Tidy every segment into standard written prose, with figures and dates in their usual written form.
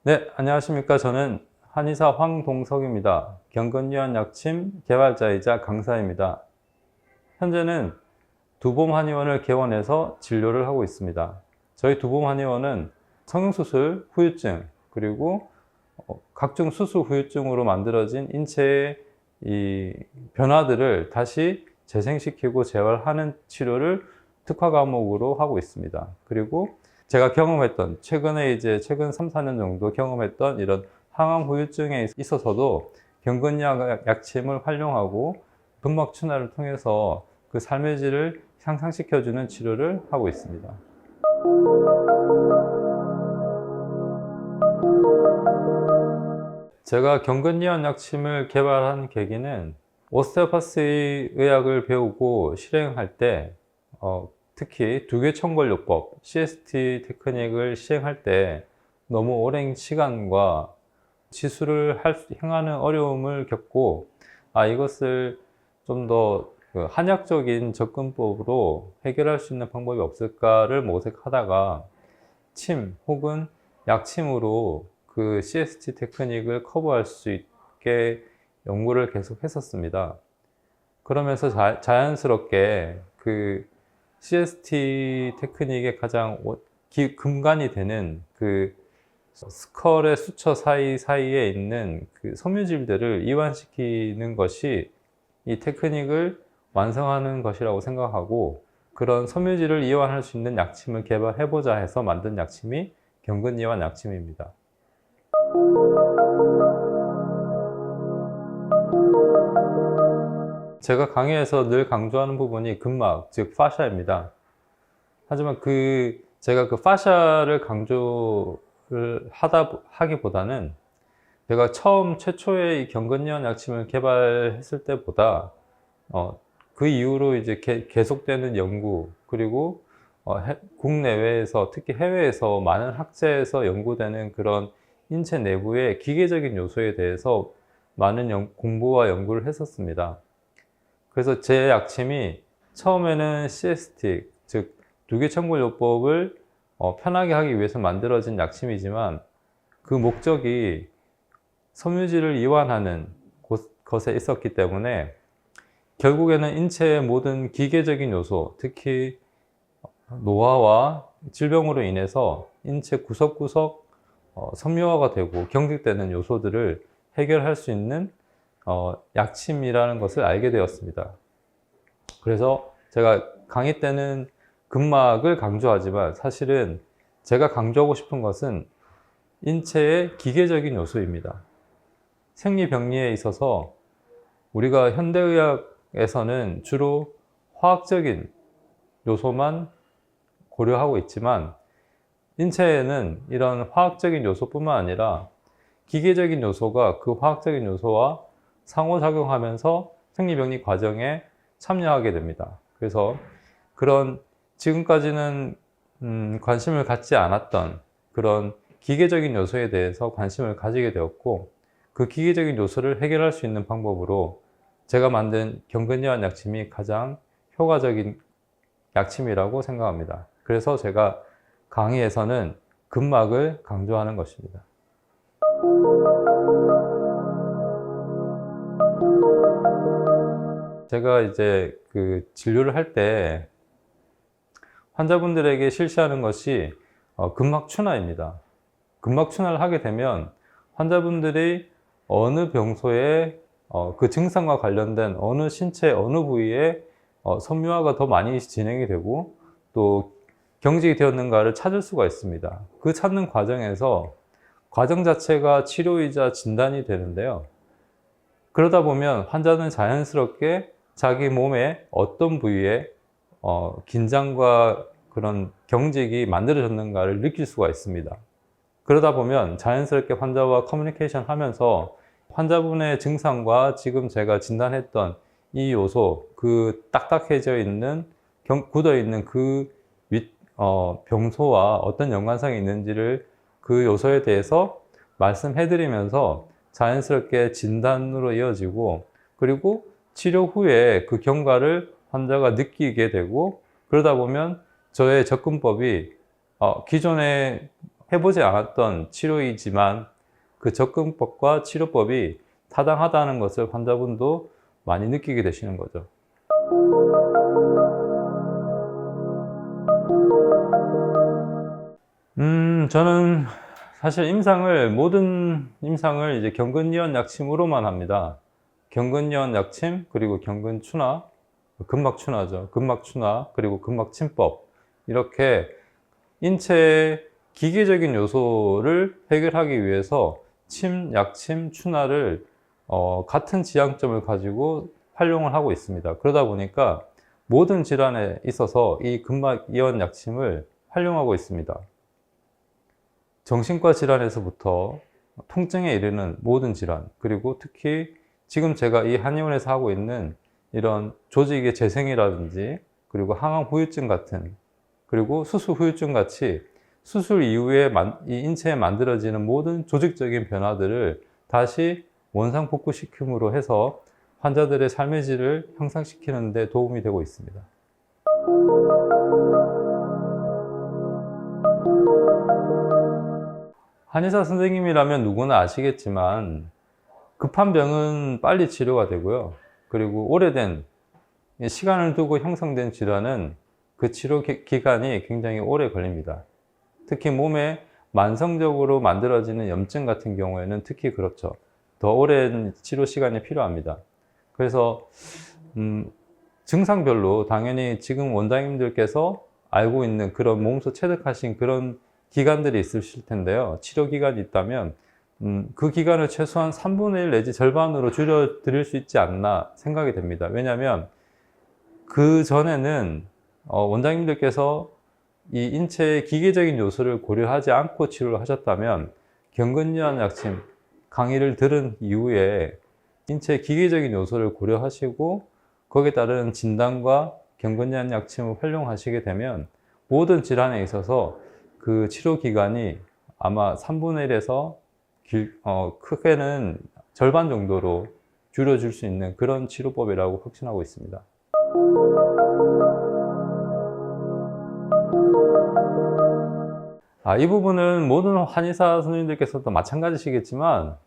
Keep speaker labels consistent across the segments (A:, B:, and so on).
A: 네, 안녕하십니까. 저는 한의사 황동석입니다. 경근유한 약침 개발자이자 강사입니다. 현재는 두봄 한의원을 개원해서 진료를 하고 있습니다. 저희 두봄 한의원은 성형수술 후유증 그리고 각종 수술 후유증으로 만들어진 인체의 이 변화들을 다시 재생시키고 재활하는 치료를 특화 과목으로 하고 있습니다. 그리고 제가 경험했던 최근 3, 4년 정도 경험했던 이런 항암 후유증에 있어서도 경근약 약침을 활용하고 근막 순환을 통해서 그 삶의 질을 향상시켜주는 치료를 하고 있습니다. 제가 경근이완 약침을 개발한 계기는 오스테오파스 의학을 배우고 실행할 때 특히 두개천골요법 CST 테크닉을 시행할 때 너무 오랜 시간과 시술을 행하는 어려움을 겪고 이것을 좀 더 한약적인 접근법으로 해결할 수 있는 방법이 없을까를 모색하다가 침 혹은 약침으로 그 CST 테크닉을 커버할 수 있게 연구를 계속 했었습니다. 그러면서 자연스럽게 그 CST 테크닉의 가장 근간이 되는 그 스컬의 수처 사이사이에 있는 그 섬유질들을 이완시키는 것이 이 테크닉을 완성하는 것이라고 생각하고, 그런 섬유질을 이완할 수 있는 약침을 개발해보자 해서 만든 약침이 경근이완 약침입니다. 제가 강의에서 늘 강조하는 부분이 근막, 즉 파샤입니다. 하지만 제가 그 파샤를 강조를 하기보다는 제가 최초의 이 경근이완 약침을 개발했을 때보다 그 이후로 이제 계속되는 연구, 그리고 국내외에서 특히 해외에서 많은 학자에서 연구되는 그런 인체 내부의 기계적인 요소에 대해서 많은 공부와 연구를 했었습니다. 그래서 제 약침이 처음에는 CST, 즉 두개천골요법을 편하게 하기 위해서 만들어진 약침이지만, 그 목적이 섬유질을 이완하는 것에 있었기 때문에 결국에는 인체의 모든 기계적인 요소, 특히 노화와 질병으로 인해서 인체 구석구석 섬유화가 되고 경직되는 요소들을 해결할 수 있는 약침이라는 것을 알게 되었습니다. 그래서 제가 강의 때는 근막을 강조하지만 사실은 제가 강조하고 싶은 것은 인체의 기계적인 요소입니다. 생리병리에 있어서 우리가 현대의학에서는 주로 화학적인 요소만 고려하고 있지만, 인체에는 이런 화학적인 요소뿐만 아니라 기계적인 요소가 그 화학적인 요소와 상호작용하면서 생리병리 과정에 참여하게 됩니다. 그래서 그런 지금까지는 관심을 갖지 않았던 그런 기계적인 요소에 대해서 관심을 가지게 되었고, 그 기계적인 요소를 해결할 수 있는 방법으로 제가 만든 경근이완 약침이 가장 효과적인 약침이라고 생각합니다. 그래서 제가 강의에서는 근막을 강조하는 것입니다. 제가 이제 그 진료를 할 때 환자분들에게 실시하는 것이 근막 춘화입니다. 근막 춘화를 하게 되면 환자분들이 어느 병소에 그 증상과 관련된 어느 신체 어느 부위에 섬유화가 더 많이 진행이 되고 또 경직이 되었는가를 찾을 수가 있습니다. 그 찾는 과정에서 과정 자체가 치료이자 진단이 되는데요. 그러다 보면 환자는 자연스럽게 자기 몸의 어떤 부위에 긴장과 그런 경직이 만들어졌는가를 느낄 수가 있습니다. 그러다 보면 자연스럽게 환자와 커뮤니케이션 하면서 환자분의 증상과 지금 제가 진단했던 이 요소, 그 딱딱해져 있는, 굳어 있는 그 병소와 어떤 연관성이 있는지를 그 요소에 대해서 말씀해 드리면서 자연스럽게 진단으로 이어지고, 그리고 치료 후에 그 경과를 환자가 느끼게 되고, 그러다 보면 저의 접근법이 기존의 해보지 않았던 치료이지만 그 접근법과 치료법이 타당하다는 것을 환자분도 많이 느끼게 되시는 거죠. 저는 사실 모든 임상을 이제 경근이완 약침으로만 합니다. 경근이완 약침, 그리고 경근춘화, 근막춘화죠. 근막춘화, 그리고 근막침법. 이렇게 인체의 기계적인 요소를 해결하기 위해서 침, 약침, 춘화를 같은 지향점을 가지고 활용을 하고 있습니다. 그러다 보니까 모든 질환에 있어서 이 근막이완 약침을 활용하고 있습니다. 정신과 질환에서부터 통증에 이르는 모든 질환, 그리고 특히 지금 제가 이 한의원에서 하고 있는 이런 조직의 재생이라든지, 그리고 항암 후유증 같은, 그리고 수술 후유증 같이 수술 이후에 이 인체에 만들어지는 모든 조직적인 변화들을 다시 원상 복구시킴으로 해서 환자들의 삶의 질을 향상시키는 데 도움이 되고 있습니다. 한의사 선생님이라면 누구나 아시겠지만 급한 병은 빨리 치료가 되고요. 그리고 오래된 시간을 두고 형성된 질환은 그 치료 기간이 굉장히 오래 걸립니다. 특히 몸에 만성적으로 만들어지는 염증 같은 경우에는 특히 그렇죠. 더 오랜 치료 시간이 필요합니다. 그래서 증상별로 당연히 지금 원장님들께서 알고 있는 그런 몸소 체득하신 그런 기간들이 있으실 텐데요. 치료 기간이 있다면 그 기간을 최소한 3분의 1 내지 절반으로 줄여 드릴 수 있지 않나 생각이 됩니다. 왜냐하면 그 전에는 원장님들께서 이 인체의 기계적인 요소를 고려하지 않고 치료를 하셨다면 경근이완 약침 강의를 들은 이후에 인체의 기계적인 요소를 고려하시고 거기에 따른 진단과 경근이완 약침을 활용하시게 되면 모든 질환에 있어서 그 치료 기간이 아마 3분의 1에서 크게는 절반 정도로 줄여줄 수 있는 그런 치료법이라고 확신하고 있습니다. 이 부분은 모든 한의사 선생님들께서도 마찬가지시겠지만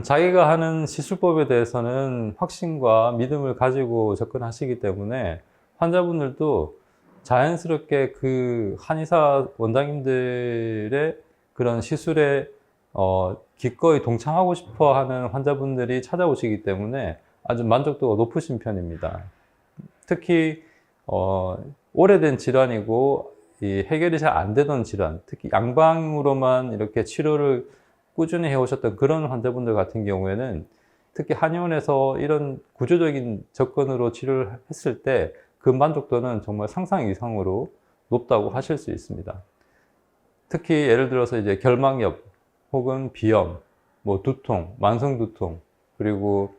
A: 자기가 하는 시술법에 대해서는 확신과 믿음을 가지고 접근하시기 때문에 환자분들도 자연스럽게 그 한의사 원장님들의 그런 시술에 기꺼이 동참하고 싶어 하는 환자분들이 찾아오시기 때문에 아주 만족도가 높으신 편입니다. 특히 오래된 질환이고 해결이 잘 안 되던 질환, 특히 양방으로만 이렇게 치료를 꾸준히 해오셨던 그런 환자분들 같은 경우에는 특히 한의원에서 이런 구조적인 접근으로 치료를 했을 때 그 만족도는 정말 상상 이상으로 높다고 하실 수 있습니다. 특히 예를 들어서 이제 결막염 혹은 비염, 두통, 만성 두통, 그리고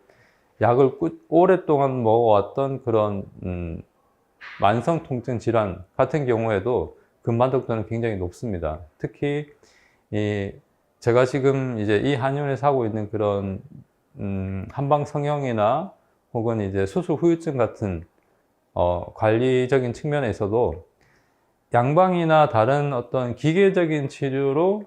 A: 약을 오랫동안 먹어왔던 그런 만성 통증 질환 같은 경우에도 그 만족도는 굉장히 높습니다. 특히 제가 지금 이제 이 한의원에서 하고 있는 그런 한방 성형이나 혹은 이제 수술 후유증 같은 관리적인 측면에 있어도 양방이나 다른 어떤 기계적인 치료로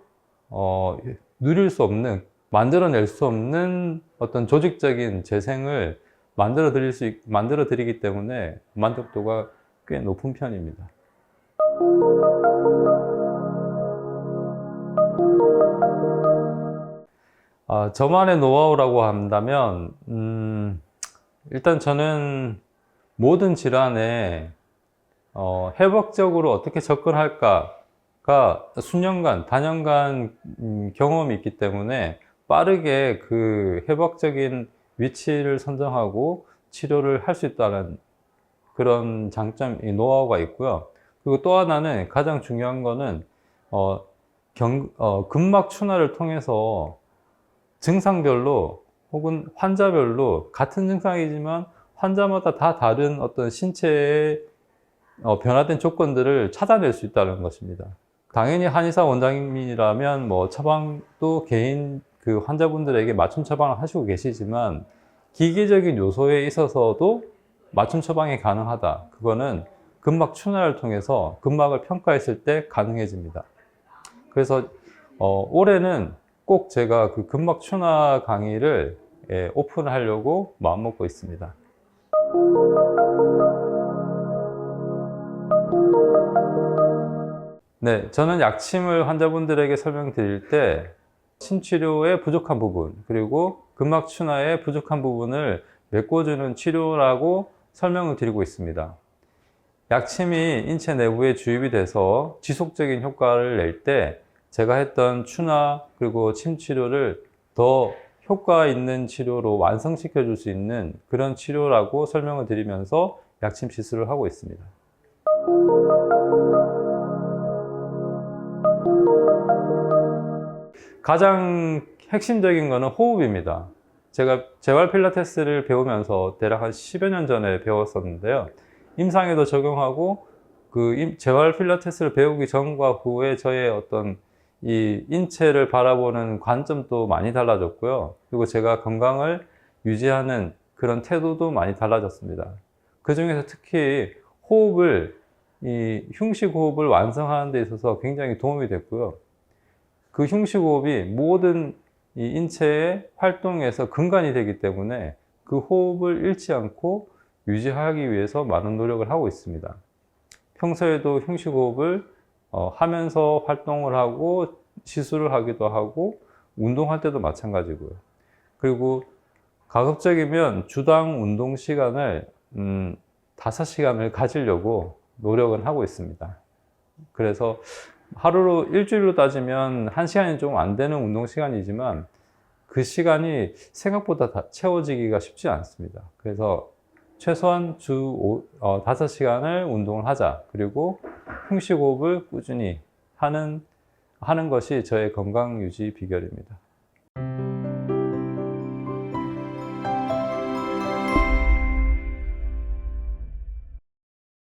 A: 누릴 수 없는, 만들어낼 수 없는 어떤 조직적인 재생을 만들어 드리기 때문에 만족도가 꽤 높은 편입니다. 저만의 노하우라고 한다면 일단 저는 모든 질환에 회복적으로 어떻게 접근할까가 수년간, 다년간 경험이 있기 때문에 빠르게 그 회복적인 위치를 선정하고 치료를 할 수 있다는 그런 장점, 노하우가 있고요. 그리고 또 하나는 가장 중요한 거는 근막 춘화를 통해서 증상별로 혹은 환자별로 같은 증상이지만 환자마다 다 다른 어떤 신체의 변화된 조건들을 찾아낼 수 있다는 것입니다. 당연히 한의사 원장님이라면 처방도 개인 그 환자분들에게 맞춤 처방을 하시고 계시지만 기계적인 요소에 있어서도 맞춤 처방이 가능하다. 그거는 근막 춘화를 통해서 근막을 평가했을 때 가능해집니다. 그래서 올해는 꼭 제가 그 근막 춘화 강의를 오픈하려고 마음먹고 있습니다. 네, 저는 약침을 환자분들에게 설명드릴 때 신치료의 부족한 부분, 그리고 근막 춘화의 부족한 부분을 메꿔주는 치료라고 설명을 드리고 있습니다. 약침이 인체 내부에 주입이 돼서 지속적인 효과를 낼 때 제가 했던 춘화 그리고 침 치료를 더 효과 있는 치료로 완성시켜 줄 수 있는 그런 치료라고 설명을 드리면서 약침 시술을 하고 있습니다. 가장 핵심적인 것은 호흡입니다. 제가 재활 필라테스를 배우면서 대략 한 10여 년 전에 배웠었는데요. 임상에도 적용하고 그 재활 필라테스를 배우기 전과 후에 저의 어떤 이 인체를 바라보는 관점도 많이 달라졌고요. 그리고 제가 건강을 유지하는 그런 태도도 많이 달라졌습니다. 그 중에서 특히 이 흉식 호흡을 완성하는 데 있어서 굉장히 도움이 됐고요. 그 흉식 호흡이 모든 이 인체의 활동에서 근간이 되기 때문에 그 호흡을 잃지 않고 유지하기 위해서 많은 노력을 하고 있습니다. 평소에도 흉식 호흡을 하면서 활동을 하고 시술을 하기도 하고 운동할 때도 마찬가지고요. 그리고 가급적이면 주당 운동 시간을 5시간을 가지려고 노력은 하고 있습니다. 그래서 일주일로 따지면 1시간이 좀 안 되는 운동 시간이지만 그 시간이 생각보다 다 채워지기가 쉽지 않습니다. 그래서 최소한 주 5시간을 운동을 하자. 그리고 흉식 호흡을 꾸준히 하는 것이 저의 건강 유지 비결입니다.